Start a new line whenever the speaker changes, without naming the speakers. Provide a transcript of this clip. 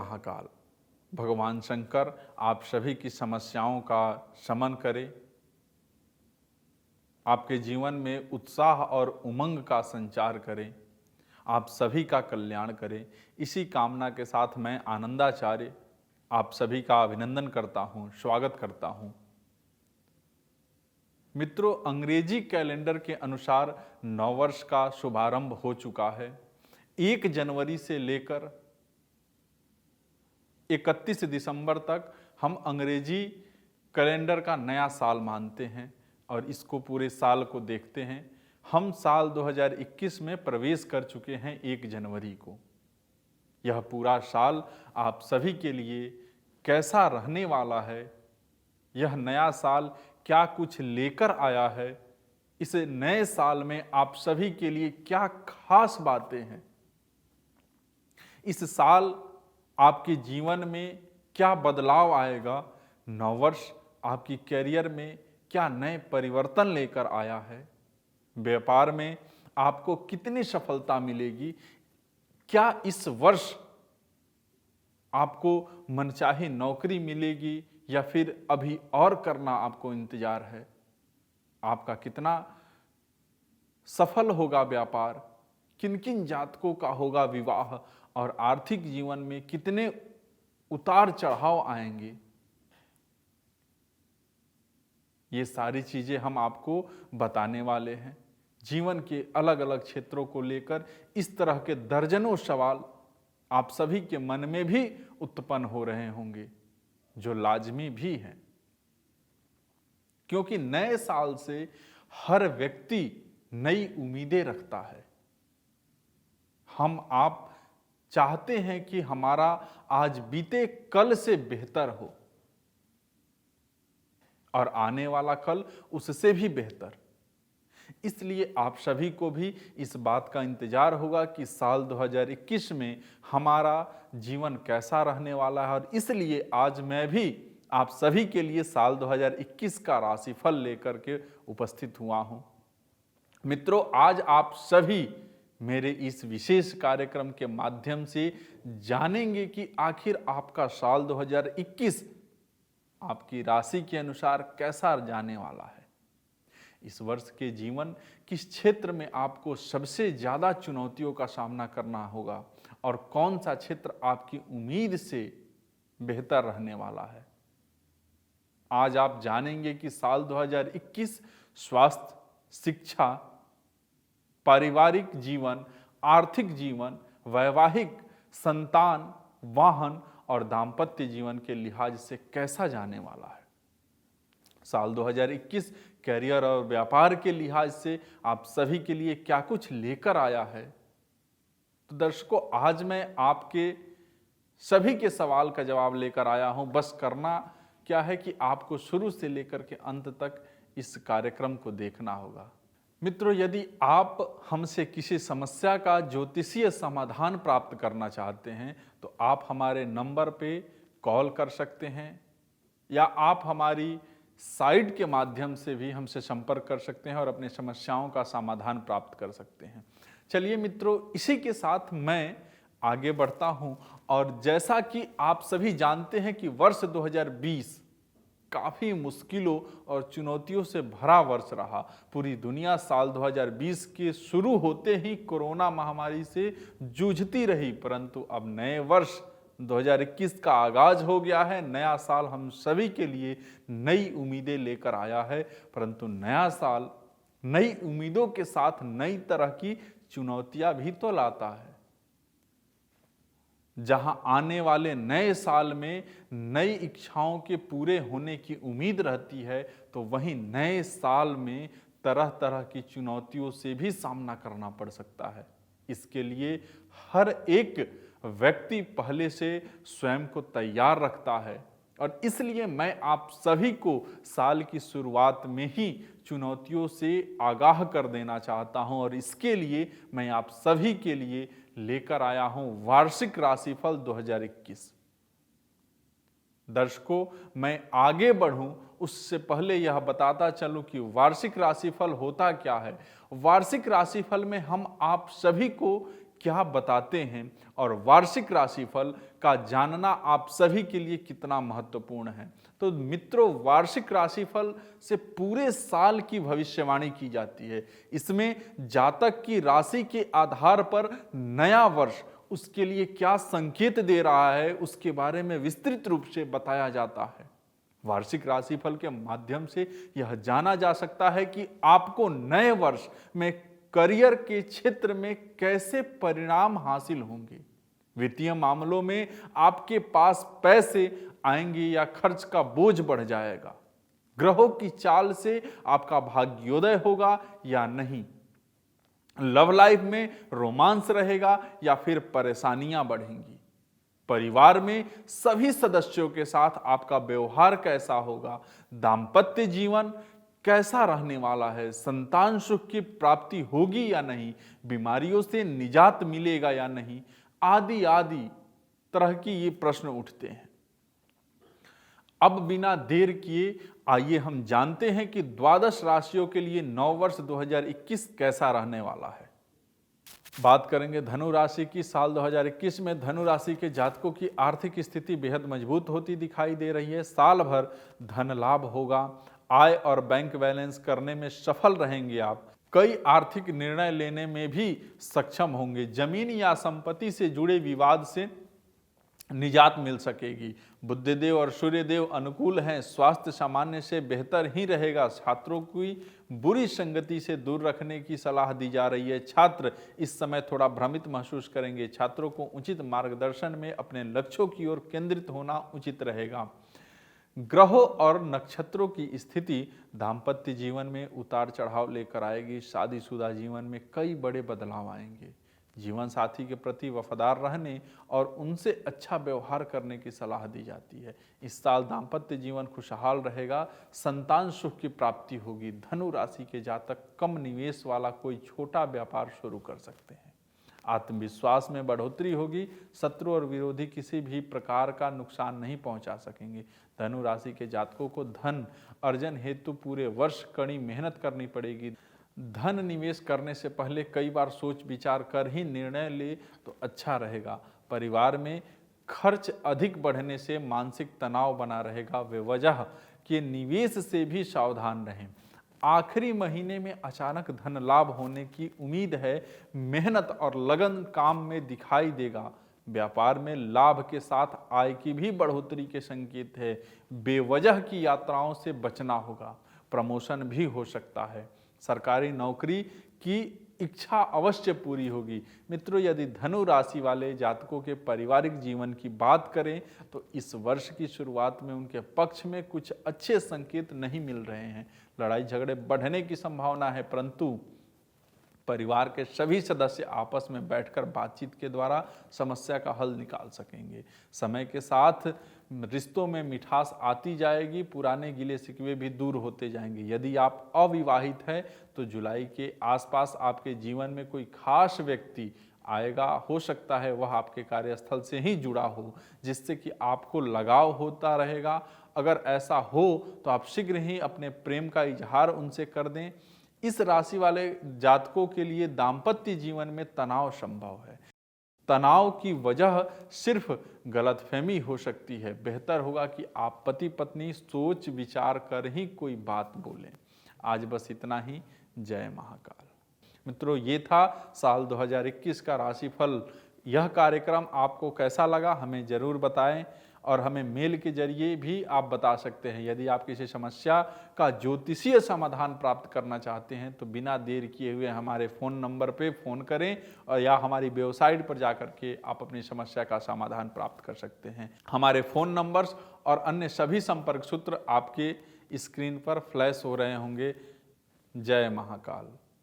महाकाल। भगवान शंकर आप सभी की समस्याओं का शमन करें, आपके जीवन में उत्साह और उमंग का संचार करें, आप सभी का कल्याण करें। इसी कामना के साथ मैं आनंदाचार्य आप सभी का अभिनंदन करता हूं, स्वागत करता हूं। मित्रों, अंग्रेजी कैलेंडर के अनुसार नववर्ष का शुभारंभ हो चुका है। 1 जनवरी से लेकर 31 दिसंबर तक हम अंग्रेजी कैलेंडर का नया साल मानते हैं और इसको पूरे साल को देखते हैं। हम साल 2021 में प्रवेश कर चुके हैं 1 जनवरी को। यह पूरा साल आप सभी के लिए कैसा रहने वाला है, यह नया साल क्या कुछ लेकर आया है, इस नए साल में आप सभी के लिए क्या खास बातें हैं, इस साल आपके जीवन में क्या बदलाव आएगा, नववर्ष आपकी कैरियर में क्या नए परिवर्तन लेकर आया है, व्यापार में आपको कितनी सफलता मिलेगी, क्या इस वर्ष आपको मनचाही नौकरी मिलेगी या फिर अभी और करना आपको इंतजार है, आपका कितना सफल होगा व्यापार, किन किन जातकों का होगा विवाह और आर्थिक जीवन में कितने उतार चढ़ाव आएंगे। ये सारी चीजें हम आपको बताने वाले हैं। जीवन के अलग अलग क्षेत्रों को लेकर इस तरह के दर्जनों सवाल आप सभी के मन में भी उत्पन्न हो रहे होंगे, जो लाजमी भी हैं, क्योंकि नए साल से हर व्यक्ति नई उम्मीदें रखता है। हम आप चाहते हैं कि हमारा आज बीते कल से बेहतर हो और आने वाला कल उससे भी बेहतर। इसलिए आप सभी को भी इस बात का इंतजार होगा कि साल 2021 में हमारा जीवन कैसा रहने वाला है, और इसलिए आज मैं भी आप सभी के लिए साल 2021 का राशिफल लेकर के उपस्थित हुआ हूं। मित्रों, आज आप सभी मेरे इस विशेष कार्यक्रम के माध्यम से जानेंगे कि आखिर आपका साल 2021 आपकी राशि के अनुसार कैसा जाने वाला है। इस वर्ष के जीवन किस क्षेत्र में आपको सबसे ज्यादा चुनौतियों का सामना करना होगा और कौन सा क्षेत्र आपकी उम्मीद से बेहतर रहने वाला है। आज आप जानेंगे कि साल 2021 स्वास्थ्य, शिक्षा, पारिवारिक जीवन, आर्थिक जीवन, वैवाहिक, संतान, वाहन और दाम्पत्य जीवन के लिहाज से कैसा जाने वाला है। साल 2021 कैरियर और व्यापार के लिहाज से आप सभी के लिए क्या कुछ लेकर आया है। तो दर्शकों, आज मैं आपके सभी के सवाल का जवाब लेकर आया हूं। बस करना क्या है कि आपको शुरू से लेकर के अंत तक इस कार्यक्रम को देखना होगा। मित्रों, यदि आप हमसे किसी समस्या का ज्योतिषीय समाधान प्राप्त करना चाहते हैं तो आप हमारे नंबर पे कॉल कर सकते हैं या आप हमारी साइट के माध्यम से भी हमसे संपर्क कर सकते हैं और अपनी समस्याओं का समाधान प्राप्त कर सकते हैं। चलिए मित्रों, इसी के साथ मैं आगे बढ़ता हूं। और जैसा कि आप सभी जानते हैं कि वर्ष 2020 काफी मुश्किलों और चुनौतियों से भरा वर्ष रहा। पूरी दुनिया साल 2020 के शुरू होते ही कोरोना महामारी से जूझती रही, परंतु अब नए वर्ष 2021 का आगाज हो गया है। नया साल हम सभी के लिए नई उम्मीदें लेकर आया है, परंतु नया साल नई उम्मीदों के साथ नई तरह की चुनौतियां भी तो लाता है। जहां आने वाले नए साल में नई इच्छाओं के पूरे होने की उम्मीद रहती है, तो वहीं नए साल में तरह तरह की चुनौतियों से भी सामना करना पड़ सकता है। इसके लिए हर एक व्यक्ति पहले से स्वयं को तैयार रखता है और इसलिए मैं आप सभी को साल की शुरुआत में ही चुनौतियों से आगाह कर देना चाहता हूं और इसके लिए मैं आप सभी के लिए लेकर आया हूं वार्षिक राशिफल 2021। दर्शकों, मैं आगे बढ़ूं उससे पहले यह बताता चलूं कि वार्षिक राशिफल होता क्या है। वार्षिक राशिफल में हम आप सभी को क्या बताते हैं और वार्षिक राशिफल का जानना आप सभी के लिए कितना महत्वपूर्ण है। तो मित्रों, वार्षिक राशिफल से पूरे साल की भविष्यवाणी की जाती है। इसमें जातक की राशि के आधार पर नया वर्ष उसके लिए क्या संकेत दे रहा है उसके बारे में विस्तृत रूप से बताया जाता है। वार्षिक राशिफल के माध्यम से यह जाना जा सकता है कि आपको नए वर्ष में करियर के क्षेत्र में कैसे परिणाम हासिल होंगे। वित्तीय मामलों में आपके पास पैसे आएंगे या खर्च का बोझ बढ़ जाएगा। ग्रहों की चाल से आपका भाग्योदय होगा या नहीं। लव लाइफ में रोमांस रहेगा या फिर परेशानियां बढ़ेंगी। परिवार में सभी सदस्यों के साथ आपका व्यवहार कैसा होगा। दाम्पत्य जीवन कैसा रहने वाला है। संतान सुख की प्राप्ति होगी या नहीं। बीमारियों से निजात मिलेगा या नहीं। आदि आदि तरह की ये प्रश्न उठते हैं। अब बिना देर किए आइए हम जानते हैं कि द्वादश राशियों के लिए नव वर्ष 2021 कैसा रहने वाला है। बात करेंगे धनु राशि की। साल 2021 में धनु राशि के जातकों की आर्थिक स्थिति बेहद मजबूत होती दिखाई दे रही है। साल भर धन लाभ होगा। आय और बैंक बैलेंस करने में सफल रहेंगे आप। कई आर्थिक निर्णय लेने में भी सक्षम होंगे। जमीन या संपत्ति से जुड़े विवाद से निजात मिल सकेगी। बुधदेव और सूर्यदेव अनुकूल हैं। स्वास्थ्य सामान्य से बेहतर ही रहेगा। छात्रों की बुरी संगति से दूर रखने की सलाह दी जा रही है। छात्र इस समय थोड़ा भ्रमित महसूस करेंगे। छात्रों को उचित मार्गदर्शन में अपने लक्ष्यों की ओर केंद्रित होना उचित रहेगा। ग्रहों और नक्षत्रों की स्थिति दाम्पत्य जीवन में उतार चढ़ाव लेकर आएगी। शादीशुदा जीवन में कई बड़े बदलाव आएंगे। जीवन साथी के प्रति वफादार रहने और उनसे अच्छा व्यवहार करने की सलाह दी जाती है। इस साल दाम्पत्य जीवन खुशहाल रहेगा। संतान सुख की प्राप्ति होगी। धनु राशि के जातक कम निवेश वाला कोई छोटा व्यापार शुरू कर सकते हैं। आत्मविश्वास में बढ़ोतरी होगी। शत्रु और विरोधी किसी भी प्रकार का नुकसान नहीं पहुंचा सकेंगे। धनु राशि के जातकों को धन अर्जन हेतु पूरे वर्ष कड़ी मेहनत करनी पड़ेगी। धन निवेश करने से पहले कई बार सोच विचार कर ही निर्णय ले तो अच्छा रहेगा। परिवार में खर्च अधिक बढ़ने से मानसिक तनाव बना रहेगा। बेवजह के निवेश से भी सावधान रहें। आखिरी महीने में अचानक धन लाभ होने की उम्मीद है। मेहनत और लगन काम में दिखाई देगा। व्यापार में लाभ के साथ आय की भी बढ़ोतरी के संकेत है। बेवजह की यात्राओं से बचना होगा। प्रमोशन भी हो सकता है। सरकारी नौकरी की इच्छा अवश्य पूरी होगी। मित्रों, यदि धनु राशि वाले जातकों के पारिवारिक जीवन की बात करें तो इस वर्ष की शुरुआत में उनके पक्ष में कुछ अच्छे संकेत नहीं मिल रहे हैं। लड़ाई झगड़े बढ़ने की संभावना है, परंतु परिवार के सभी सदस्य आपस में बैठकर बातचीत के द्वारा समस्या का हल निकाल सकेंगे। समय के साथ रिश्तों में मिठास आती जाएगी। पुराने गिले शिकवे भी दूर होते जाएंगे। यदि आप अविवाहित हैं तो जुलाई के आसपास आपके जीवन में कोई खास व्यक्ति आएगा। हो सकता है वह आपके कार्यस्थल से ही जुड़ा हो, जिससे कि आपको लगाव होता रहेगा। अगर ऐसा हो तो आप शीघ्र ही अपने प्रेम का इजहार उनसे कर दें। इस राशि वाले जातकों के लिए दाम्पत्य जीवन में तनाव संभव है। तनाव की वजह सिर्फ गलतफहमी हो सकती है। बेहतर होगा कि आप पति पत्नी सोच विचार कर ही कोई बात बोलें। आज बस इतना ही। जय महाकाल। मित्रों, ये था साल 2021 का राशिफल। यह कार्यक्रम आपको कैसा लगा हमें जरूर बताएं और हमें मेल के जरिए भी आप बता सकते हैं। यदि आप किसी समस्या का ज्योतिषीय समाधान प्राप्त करना चाहते हैं तो बिना देर किए हुए हमारे फ़ोन नंबर पे फ़ोन करें और या हमारी वेबसाइट पर जाकर के आप अपनी समस्या का समाधान प्राप्त कर सकते हैं। हमारे फ़ोन नंबर्स और अन्य सभी संपर्क सूत्र आपके स्क्रीन पर फ्लैश हो रहे होंगे। जय महाकाल।